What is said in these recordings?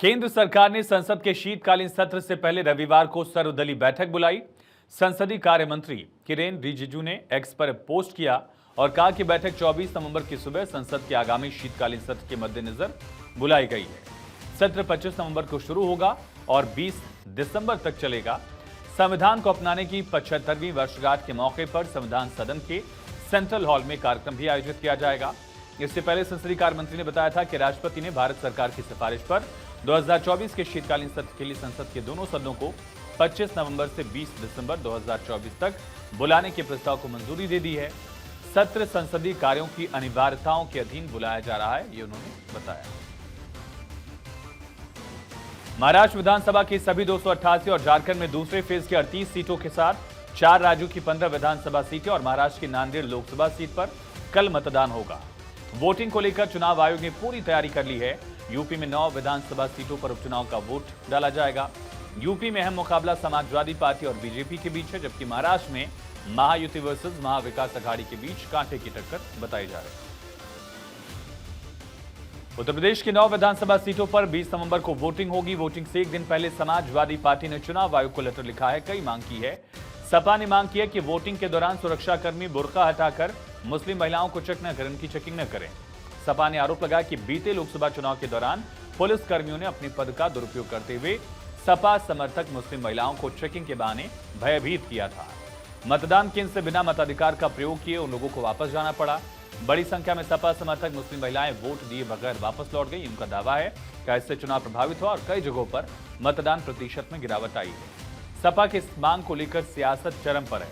केंद्र सरकार ने संसद के शीतकालीन सत्र से पहले रविवार को सर्वदलीय बैठक बुलाई। संसदीय कार्य मंत्री किरेन रिजिजू ने एक्स पर पोस्ट किया और कहा कि बैठक 24 नवंबर की सुबह संसद के आगामी शीतकालीन सत्र के मद्देनजर बुलाई गई है। सत्र 25 नवंबर को शुरू होगा और 20 दिसंबर तक चलेगा। संविधान को अपनाने की 75वीं वर्षगांठ के मौके पर संविधान सदन के सेंट्रल हॉल में कार्यक्रम भी आयोजित किया जाएगा। इससे पहले संसदीय कार्य मंत्री ने बताया था कि राष्ट्रपति ने भारत सरकार की सिफारिश पर 2024 के शीतकालीन सत्र के लिए संसद के दोनों सदनों को 25 नवंबर से 20 दिसंबर 2024 तक बुलाने के प्रस्ताव को मंजूरी दे दी है। सत्र संसदीय कार्यों की अनिवार्यताओं के अधीन बुलाया जा रहा है, ये उन्होंने बताया। महाराष्ट्र विधानसभा की सभी 288 और झारखंड में दूसरे फेज की 38 सीटों के साथ 4 राज्यों की 15 विधानसभा सीटें और महाराष्ट्र की नांदेड़ लोकसभा सीट पर कल मतदान होगा। वोटिंग को लेकर चुनाव आयोग ने पूरी तैयारी कर ली है। यूपी में 9 विधानसभा सीटों पर उपचुनाव का वोट डाला जाएगा। यूपी में अहम मुकाबला समाजवादी पार्टी और बीजेपी के बीच है, जबकि महाराष्ट्र में महायुति वर्सेस महाविकास अघाड़ी के बीच कांटे की टक्कर बताई जा रही है। उत्तर प्रदेश की 9 विधानसभा सीटों पर 20 नवंबर को वोटिंग होगी। वोटिंग से एक दिन पहले समाजवादी पार्टी ने चुनाव आयोग को लेटर लिखा है। कई मांग की है। सपा ने मांग की है कि वोटिंग के दौरान सुरक्षाकर्मी बुर्का हटाकर मुस्लिम महिलाओं को चेक न करें, उनकी चेकिंग न करें। सपा ने आरोप लगाया कि बीते लोकसभा चुनाव के दौरान पुलिस कर्मियों ने अपने पद का दुरुपयोग करते हुए सपा समर्थक मुस्लिम महिलाओं को चेकिंग के बहाने भयभीत किया था। मतदान केंद्र से बिना मताधिकार का प्रयोग किए उन लोगों को वापस जाना पड़ा। बड़ी संख्या में सपा समर्थक मुस्लिम महिलाएं वोट दिए बगैर वापस लौट गई। उनका दावा है कि इससे चुनाव प्रभावित हुआ और कई जगहों पर मतदान प्रतिशत में गिरावट आई है। सपा की इस मांग को लेकर सियासत चरम पर है।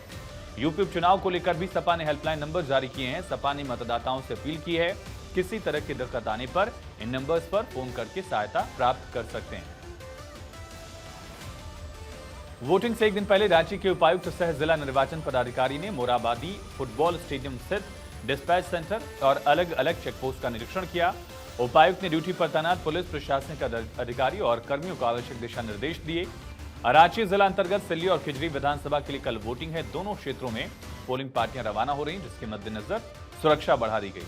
यूपी उपचुनाव को लेकर भी सपा ने हेल्पलाइन नंबर जारी किए हैं। सपा ने मतदाताओं से अपील की है, किसी तरह की दिक्कत आने पर इन नंबर्स पर फोन करके सहायता प्राप्त कर सकते हैं। वोटिंग से एक दिन पहले रांची के उपायुक्त सह जिला निर्वाचन पदाधिकारी ने मोराबादी फुटबॉल स्टेडियम स्थित डिस्पैच सेंटर और अलग अलग चेकपोस्ट का निरीक्षण किया। उपायुक्त ने ड्यूटी पर तैनात पुलिस प्रशासनिक अधिकारी और कर्मियों को आवश्यक दिशा निर्देश दिए। रांची जिला अंतर्गत सिल्ली और खिजरी विधानसभा के लिए कल वोटिंग है। दोनों क्षेत्रों में पोलिंग पार्टियां रवाना हो रही, जिसके मद्देनजर सुरक्षा बढ़ा दी गई।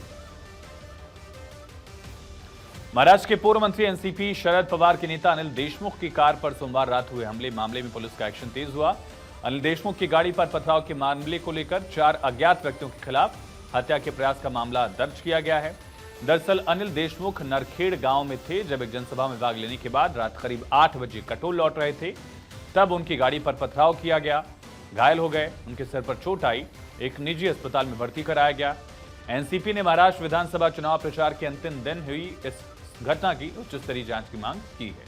महाराष्ट्र के पूर्व मंत्री एनसीपी शरद पवार के नेता अनिल देशमुख की कार पर सोमवार रात हुए हमले मामले में पुलिस का एक्शन तेज हुआ। अनिल देशमुख की गाड़ी पर पथराव के मामले को लेकर 4 अज्ञात व्यक्तियों के खिलाफ हत्या के प्रयास का मामला दर्ज किया गया है। दरअसल अनिल देशमुख नरखेड़ गांव में थे जब एक जनसभा में भाग लेने के बाद रात करीब 8 बजे कटोल लौट रहे थे, तब उनकी गाड़ी पर पथराव किया गया। घायल हो गए, उनके सिर पर चोट आई, एक निजी अस्पताल में भर्ती कराया गया। एनसीपी ने महाराष्ट्र विधानसभा चुनाव प्रचार के अंतिम दिन हुई इस घटना की उच्च स्तरीय जांच की मांग की है।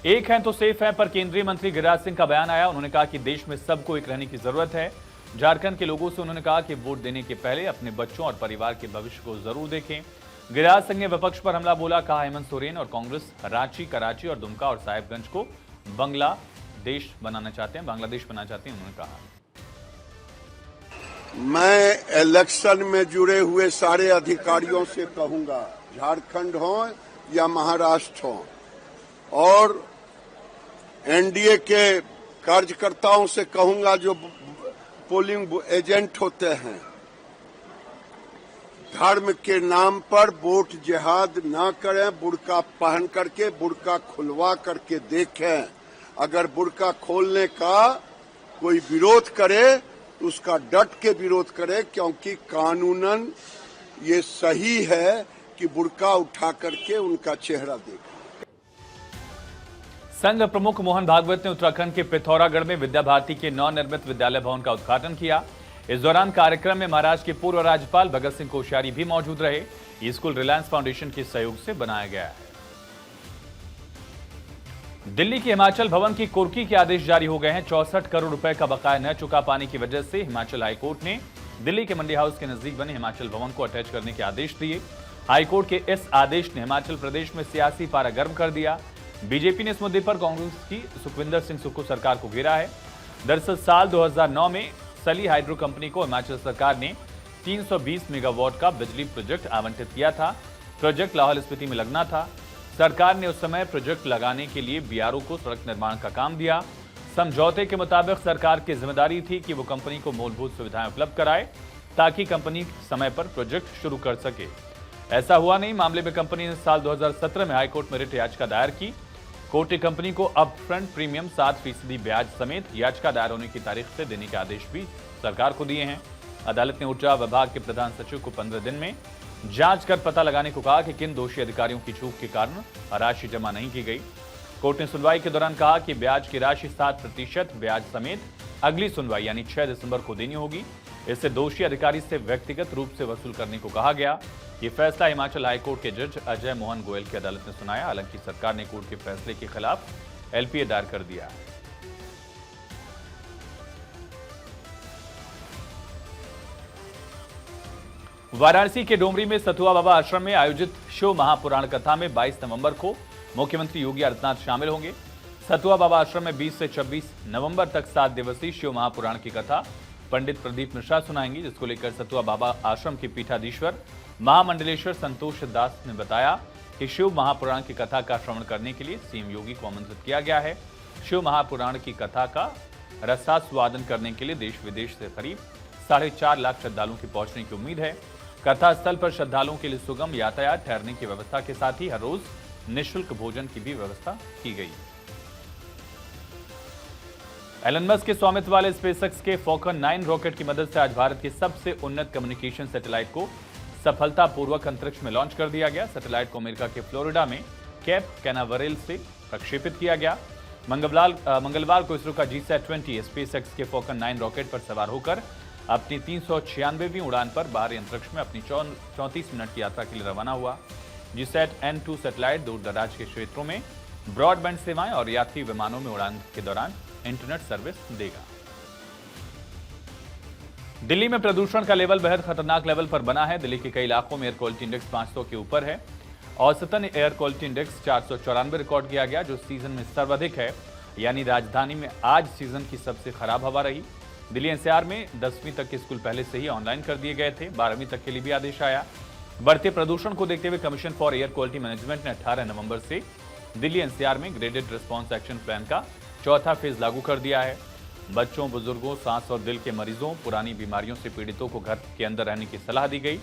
एक है तो सेफ है पर केंद्रीय मंत्री गिरिराज सिंह का बयान आया। उन्होंने कहा कि देश में सबको एक रहने की जरूरत है। झारखंड के लोगों से उन्होंने कहा कि वोट देने के पहले अपने बच्चों और परिवार के भविष्य को जरूर देखें। गिरिराज सिंह ने विपक्ष पर हमला बोला। कहा हेमंत सोरेन और कांग्रेस रांची, कराची और दुमका और साहिबगंज को बांग्लादेश बनाना चाहते हैं। उन्होंने कहा मैं इलेक्शन में जुड़े हुए सारे अधिकारियों से कहूंगा, झारखंड हो या महाराष्ट्र हो, और एनडीए के कार्यकर्ताओं से कहूंगा जो पोलिंग एजेंट होते हैं, धर्म के नाम पर वोट जिहाद ना करें। बुर्का पहन करके, बुर्का खुलवा करके देखें। अगर बुर्का खोलने का कोई विरोध करे तो उसका डट के विरोध करे, क्योंकि कानूनन ये सही है कि बुर्का उठा करके उनका चेहरा देखें। संघ प्रमुख मोहन भागवत ने उत्तराखंड के पिथौरागढ़ में विद्या भारती के नवनिर्मित विद्यालय भवन का उद्घाटन किया। इस दौरान कार्यक्रम में महाराष्ट्र के पूर्व राज्यपाल भगत सिंह कोश्यारी भी मौजूद रहे। ये स्कूल रिलायंस फाउंडेशन के सहयोग से बनाया गया है। दिल्ली के हिमाचल भवन की कुर्की के आदेश जारी हो गए हैं। 64 करोड़ रुपए का बकाया न चुका पाने की वजह से हिमाचल हाईकोर्ट ने दिल्ली के मंडी हाउस के नजदीक बने हिमाचल भवन को अटैच करने के आदेश दिए। हाईकोर्ट के इस आदेश ने हिमाचल प्रदेश में सियासी पारा गर्म कर दिया। बीजेपी ने इस मुद्दे पर कांग्रेस की सुखविंदर सिंह सुक्खू सरकार को घेरा है। दरअसल साल 2009 में सली हाइड्रो कंपनी को हिमाचल सरकार ने 320 मेगावाट का बिजली प्रोजेक्ट आवंटित किया था। प्रोजेक्ट लाहौल स्पीति में लगना था। सरकार ने उस समय प्रोजेक्ट लगाने के लिए बीआरओ को सड़क निर्माण का काम दिया। समझौते के मुताबिक सरकार की जिम्मेदारी थी कि वो कंपनी को मूलभूत सुविधाएं उपलब्ध कराए ताकि कंपनी समय पर प्रोजेक्ट शुरू कर सके। ऐसा हुआ नहीं। मामले में कंपनी ने साल 2017 में हाईकोर्ट में रिट याचिका दायर की। कोर्ट ने कंपनी को अपफ्रंट प्रीमियम 7% ब्याज समेत याचिका दायर होने की तारीख से देने के आदेश भी सरकार को दिए हैं। अदालत ने ऊर्जा विभाग के प्रधान सचिव को 15 दिन में जांच कर पता लगाने को कहा कि किन दोषी अधिकारियों की चूक के कारण राशि जमा नहीं की गई। कोर्ट ने सुनवाई के दौरान कहा कि ब्याज की राशि 7% ब्याज समेत अगली सुनवाई यानी 6 दिसंबर को देनी होगी। इससे दोषी अधिकारी से व्यक्तिगत रूप से वसूल करने को कहा गया। ये फैसला हिमाचल हाईकोर्ट के जज अजय मोहन गोयल की अदालत ने सुनाया। हालांकि सरकार ने कोर्ट के फैसले के खिलाफ एलपीए दायर कर दिया है। वाराणसी के डोमरी में सतुआ बाबा आश्रम में आयोजित शिव महापुराण कथा में 22 नवंबर को मुख्यमंत्री योगी आदित्यनाथ शामिल होंगे। सतुआ बाबा आश्रम में 20 से 26 नवंबर तक 7 दिवसीय शिव महापुराण की कथा पंडित प्रदीप मिश्रा सुनाएंगे, जिसको लेकर सतुआ बाबा आश्रम के पीठाधीश्वर महामंडलेश्वर संतोष दास ने बताया कि शिव महापुराण की कथा का श्रवण करने के लिए सीएम योगी को आमंत्रित किया गया है। शिव महापुराण की कथा का रसास्वादन करने के लिए देश विदेश से करीब 4.5 लाख श्रद्धालुओं के पहुंचने की उम्मीद है। कथा स्थल पर श्रद्धालुओं के लिए सुगम यातायात, ठहरने की व्यवस्था के साथ ही हर रोज निःशुल्क भोजन की भी व्यवस्था की गई। एलन मस्क के स्वामित्व वाले स्पेसएक्स के फॉल्कन 9 रॉकेट की मदद से आज भारत के सबसे उन्नत कम्युनिकेशन सैटेलाइट को सफलतापूर्वक अंतरिक्ष में लॉन्च कर दिया गया। सैटेलाइट को अमेरिका के फ्लोरिडा में कैप कैनावरेल से प्रक्षेपित किया गया। मंगलवार को इसरो का GSAT-20 स्पेसएक्स के फॉल्कन 9 रॉकेट पर सवार होकर अपनी 396वीं उड़ान पर बाहरी अंतरिक्ष में अपनी 34 मिनट की यात्रा के लिए रवाना हुआ। GSAT-N2 सैटेलाइट दूर दराज के क्षेत्रों में ब्रॉडबैंड सेवाएं और यात्री विमानों में उड़ान के दौरान इंटरनेट सर्विस देगा। दिल्ली में प्रदूषण का लेवल बेहद खतरनाक लेवल पर बना है। दिल्ली के कई इलाकों में एयर क्वालिटी इंडेक्स 500 के ऊपर है। औसतन एयर क्वालिटी इंडेक्स 494 रिकॉर्ड किया गया, जो सीजन में सर्वाधिक है। यानी राजधानी में आज सीजन की सबसे खराब हवा रही। दिल्ली एनसीआर में 10वीं तक के स्कूल पहले से ही ऑनलाइन कर दिए गए थे। 12वीं तक के लिए भी आदेश आया। बढ़ते प्रदूषण को देखते हुए commission for air quality management ने 18 नवंबर से दिल्ली एनसीआर में ग्रेडेड रिस्पॉन्स एक्शन प्लान का चौथा फेज लागू कर दिया है। बच्चों, बुजुर्गों, सांस और दिल के मरीजों, पुरानी बीमारियों से पीड़ितों को घर के अंदर रहने की सलाह दी गई।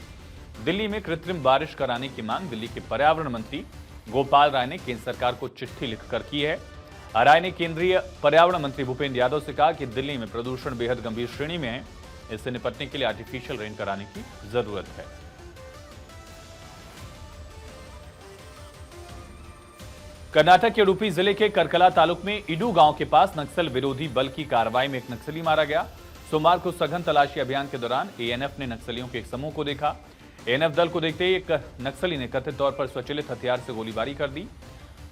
दिल्ली में कृत्रिम बारिश कराने की मांग दिल्ली के पर्यावरण मंत्री गोपाल राय ने केंद्र सरकार को चिट्ठी लिखकर की है। राय ने केंद्रीय पर्यावरण मंत्री भूपेंद्र यादव से कहा कि दिल्ली में प्रदूषण बेहद गंभीर श्रेणी में है। इससे निपटने के लिए आर्टिफिशियल रेन कराने की जरूरत है। कर्नाटक के उडुपी जिले के करकला तालुक में इडू गांव के पास नक्सल विरोधी बल की कार्रवाई में एक नक्सली मारा गया। सोमवार को सघन तलाशी अभियान के दौरान एएनएफ ने नक्सलियों के एक समूह को देखा। एएनएफ दल को देखते ही एक नक्सली ने कथित तौर पर स्वचालित हथियार से गोलीबारी कर दी।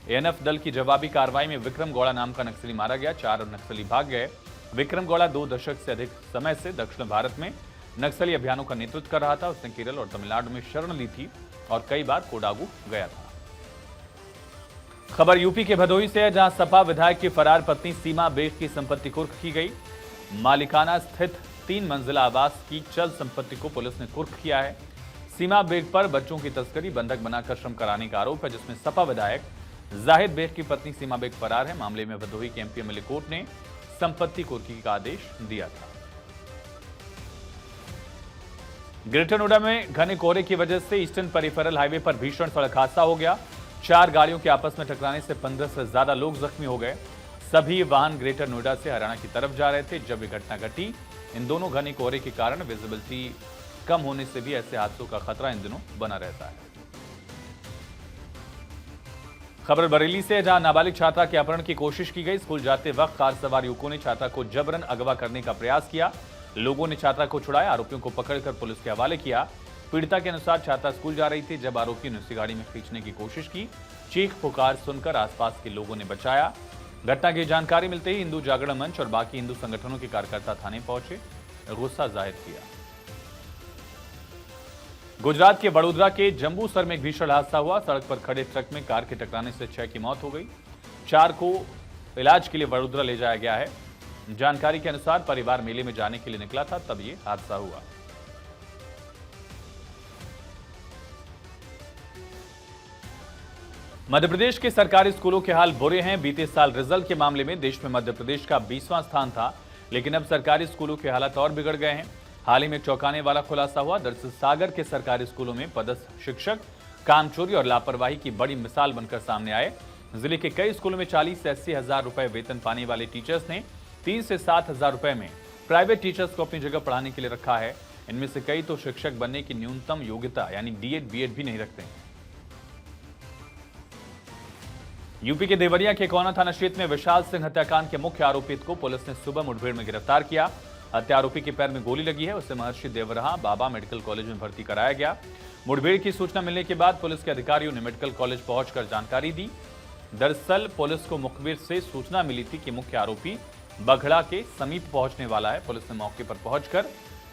एएनएफ दल की जवाबी कार्रवाई में विक्रम गौड़ा नाम का नक्सली मारा गया। 4 नक्सली भाग गए। विक्रम गौड़ा 2 दशक से अधिक समय से दक्षिण भारत में नक्सली अभियानों का नेतृत्व कर रहा था। उसने केरल और तमिलनाडु में शरण ली थी और कई बार कोडागू गया था। खबर यूपी के भदोही से है, जहां सपा विधायक की फरार पत्नी सीमा बेग की संपत्ति कुर्क की गई। मालिकाना स्थित 3 मंजिला आवास की चल संपत्ति को पुलिस ने कुर्क किया है। सीमा बेग पर बच्चों की तस्करी, बंधक बनाकर श्रम कराने का आरोप है, जिसमें सपा विधायक जाहिद बेग की पत्नी सीमा बेग फरार है। मामले में भदोही के एमपी एमएलए कोर्ट ने संपत्ति कुर्की का आदेश दिया था। ग्रेटर नोएडा में घने कोहरे की वजह से ईस्टर्न पेरिफेरल हाईवे पर भीषण सड़क हादसा हो गया। 4 गाड़ियों के आपस में टकराने से 15 से ज्यादा लोग जख्मी हो गए। सभी वाहन ग्रेटर नोएडा से हरियाणा की तरफ जा रहे थे जब ये घटना घटी। इन दोनों घने कोहरे के कारण विजिबिलिटी कम होने से भी ऐसे हादसों का खतरा इन दिनों बना रहता है। खबर बरेली से, जहां नाबालिग छात्रा के अपहरण की कोशिश की गई। स्कूल जाते वक्त कार सवार युवकों ने छात्रा को जबरन अगवा करने का प्रयास किया। लोगों ने छात्रा को छुड़ाया, आरोपियों को पकड़कर पुलिस के हवाले किया। पीड़िता के अनुसार छात्रा स्कूल जा रही थी जब आरोपियों ने उसे गाड़ी में खींचने की कोशिश की। चीख पुकार सुनकर आसपास के लोगों ने बचाया। घटना की जानकारी मिलते ही हिंदू जागरण मंच और बाकी हिंदू संगठनों के कार्यकर्ता थाने पहुंचे, गुस्सा जाहिर किया। गुजरात के वडोदरा के जंबूसर में एक भीषण हादसा हुआ। सड़क पर खड़े ट्रक में कार के टकराने से 6 की मौत हो गई। 4 को इलाज के लिए वडोदरा ले जाया गया है। जानकारी के अनुसार परिवार मेले में जाने के लिए निकला था, तब ये हादसा हुआ। मध्य प्रदेश के सरकारी स्कूलों के हाल बुरे हैं। बीते साल रिजल्ट के मामले में देश में मध्य प्रदेश का 20वां स्थान था, लेकिन अब सरकारी स्कूलों के हालात और बिगड़ गए हैं। हाल ही में एक चौंकाने वाला खुलासा हुआ। दरअसल सागर के सरकारी स्कूलों में पदस्थ शिक्षक कामचोरी और लापरवाही की बड़ी मिसाल बनकर सामने आए। जिले के कई स्कूलों में 40 से 80 हजार रुपए वेतन पाने वाले टीचर्स ने 3 से 7 हजार रुपए में प्राइवेट टीचर्स को अपनी जगह पढ़ाने के लिए रखा है। इनमें से कई तो शिक्षक बनने की न्यूनतम योग्यता यानी डीएड बीएड भी नहीं रखते। यूपी के देवरिया के कोना थाना क्षेत्र में विशाल सिंह हत्याकांड के मुख्य आरोपित को पुलिस ने सुबह मुठभेड़ में गिरफ्तार किया। हत्या आरोपी के पैर में गोली लगी है। उसे महर्षि देवरहा बाबा मेडिकल कॉलेज में भर्ती कराया गया। मुठभेड़ की सूचना मिलने के बाद पुलिस के अधिकारियों ने मेडिकल कॉलेज पहुंचकर जानकारी दी। दरअसल पुलिस को मुखबिर से सूचना मिली थी कि मुख्य आरोपी बघड़ा के समीप पहुंचने वाला है। पुलिस ने मौके पर पहुंचकर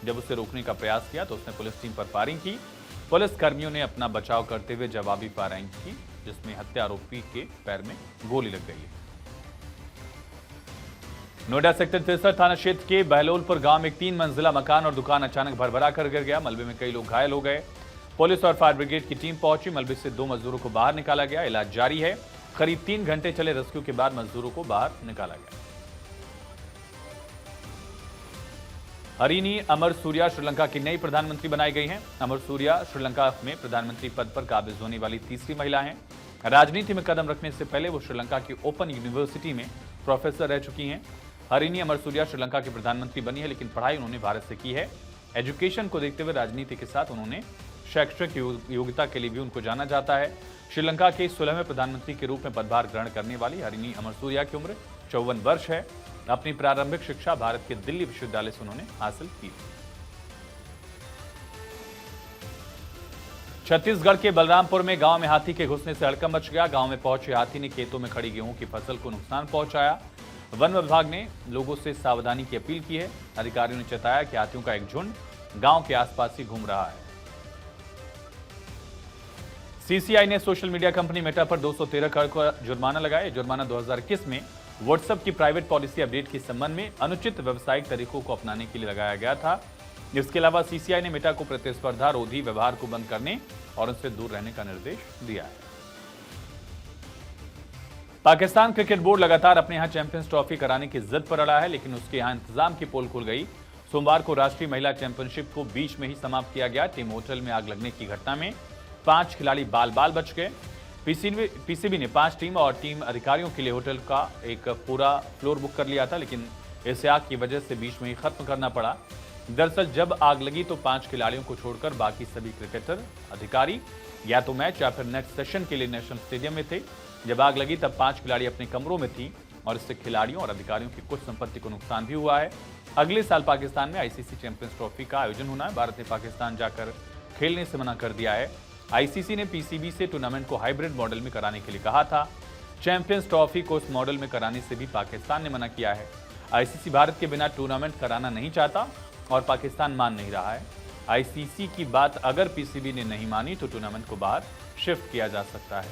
जब उसे रोकने का प्रयास किया तो उसने पुलिस टीम पर फायरिंग की। पुलिस कर्मियों ने अपना बचाव करते हुए जवाबी फायरिंग की, जिसमें हत्या आरोपी के पैर में गोली लग गई है। नोएडा सेक्टर 63 थाना क्षेत्र के बहलोलपुर गांव में एक 3 मंजिला मकान और दुकान अचानक भरभरा कर गिर गया। मलबे में कई लोग घायल हो गए। पुलिस और फायर ब्रिगेड की टीम पहुंची। मलबे से 2 मजदूरों को बाहर निकाला गया। इलाज जारी है। करीब 3 घंटे चले रेस्क्यू के बाद मजदूरों को बाहर निकाला गया। हरिनी अमर सूर्या श्रीलंका की नई प्रधानमंत्री बनाई गई हैं। अमर सूर्या श्रीलंका में प्रधानमंत्री पद पर काबिज होने वाली तीसरी महिला हैं। राजनीति में कदम रखने से पहले वो श्रीलंका की ओपन यूनिवर्सिटी में प्रोफेसर रह चुकी हैं। हरिनी अमर सूर्या श्रीलंका की प्रधानमंत्री बनी है, लेकिन पढ़ाई उन्होंने भारत से की है। एजुकेशन को देखते हुए राजनीति के साथ उन्होंने शैक्षणिक योग्यता के लिए भी उनको जाना जाता है। श्रीलंका के 16वें प्रधानमंत्री के रूप में पदभार ग्रहण करने वाली हरिनी अमर सूर्या की उम्र 54 वर्ष है। अपनी प्रारंभिक शिक्षा भारत के दिल्ली विश्वविद्यालय से उन्होंने हासिल की। छत्तीसगढ़ के बलरामपुर में गांव में हाथी के घुसने से हड़कंप मच गया। गांव में पहुंचे हाथी ने खेतों में खड़ी गेहूं की फसल को नुकसान पहुंचाया। वन विभाग ने लोगों से सावधानी की अपील की है। अधिकारियों ने चेताया कि हाथियों का एक झुंड गांव के आसपास ही घूम रहा है। सीसीआई ने सोशल मीडिया कंपनी मेटा पर 213 करोड़ का जुर्माना लगाया। जुर्माना 2021 में व्हाट्सएप की प्राइवेट पॉलिसी अपडेट के संबंध में अनुचित व्यावसायिक तरीकों को अपनाने के लिए लगाया गया था। इसके अलावा सीसीआई ने मेटा को प्रतिस्पर्धा रोधी व्यवहार को बंद करने और उनसे दूर रहने का निर्देश दिया है। पाकिस्तान क्रिकेट बोर्ड लगातार अपने यहां चैंपियंस ट्रॉफी कराने की जिद पर अड़ा है, लेकिन उसके यहां इंतजाम की पोल खुल गई। सोमवार को राष्ट्रीय महिला चैंपियनशिप को बीच में ही समाप्त किया गया। टीम होटल में आग लगने की घटना में 5 खिलाड़ी बाल बाल बच गए। पीसीबी ने 5 टीम और टीम अधिकारियों के लिए होटल का एक पूरा फ्लोर बुक कर लिया था, लेकिन इसे आग की वजह से बीच में ही खत्म करना पड़ा। दरअसल जब आग लगी तो 5 खिलाड़ियों को छोड़कर बाकी सभी क्रिकेटर अधिकारी या तो मैच या फिर नेक्स्ट सेशन के लिए नेशनल स्टेडियम में थे। जब आग लगी तब 5 खिलाड़ी अपने कमरों में थी और इससे खिलाड़ियों और अधिकारियों की कुछ संपत्ति को नुकसान भी हुआ है। अगले साल पाकिस्तान में आईसीसी चैंपियंस ट्रॉफी का आयोजन होना है। भारत ने पाकिस्तान जाकर खेलने से मना कर दिया है। आईसीसी ने पीसीबी से टूर्नामेंट को हाइब्रिड मॉडल में कराने के लिए कहा था। चैंपियंस ट्रॉफी को इस मॉडल में कराने से भी पाकिस्तान ने मना किया है। आईसीसी भारत के बिना टूर्नामेंट कराना नहीं चाहता और पाकिस्तान मान नहीं रहा है। आईसीसी की बात अगर पीसीबी ने नहीं मानी तो टूर्नामेंट को बाहर शिफ्ट किया जा सकता है।